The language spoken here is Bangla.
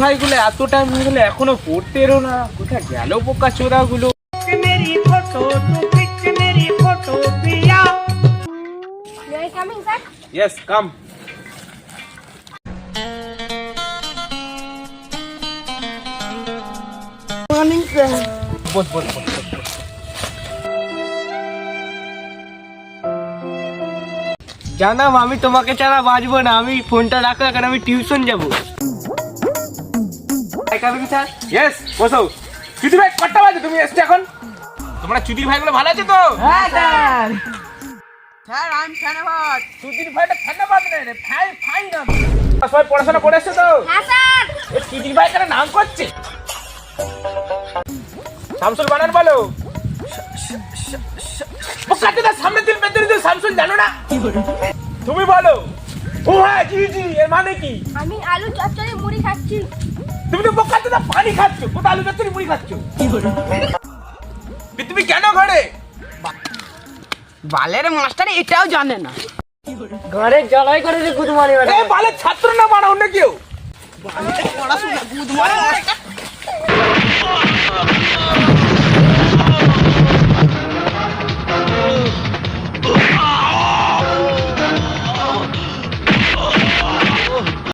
ভাইগুলো এত টাইম হয়ে গেলে এখনো পড়তে এলো না, কোথায় গেল পোকা চোরা গুলো? Yes, come. Morning, sir. বস। জানাম আমি তোমাকে ছাড়া বাঁচবো না, আমি ফোনটা রাখো, এখন আমি টিউশন যাবো। ইয়েস, বসো। চুদি ভাই কটা বাজে তুমি এসছো এখন? তোমরা চুদির ভাইগুলো ভালো আছে তো? হ্যাঁ স্যার। স্যার আমি ধন্যবাদ। চুদির ভাইটা ধন্যবাদ নেই রে, ফাইন না। সবাই পড়াশোনা করে এসছো তো? হ্যাঁ স্যার। এই চুদির ভাই কেন নাম করছে? শামসুল বানান বলো। ও কাটিটা সামনে দিন বেঁধে দিন, শামসুল জানো না? তুমি বলো। ও হ্যাঁ জি, এর মানে কি? আমি আলু চচ্চড়ি মুড়ি খাচ্ছি। তুমি তো বোকাতে না পানি খাচ্ছ, কোথা আলু চচ্চড়ি মুড়ি খাচ্ছ? তুমি কেন ঘরে? বালের মাস্টার এটাও জানে না। ঘরে জড়াই করে যে গুদ মারি এই বালের ছাত্র না বানা অন্য কেউ? পড়াশোনা গুদ মারি মাস্টার।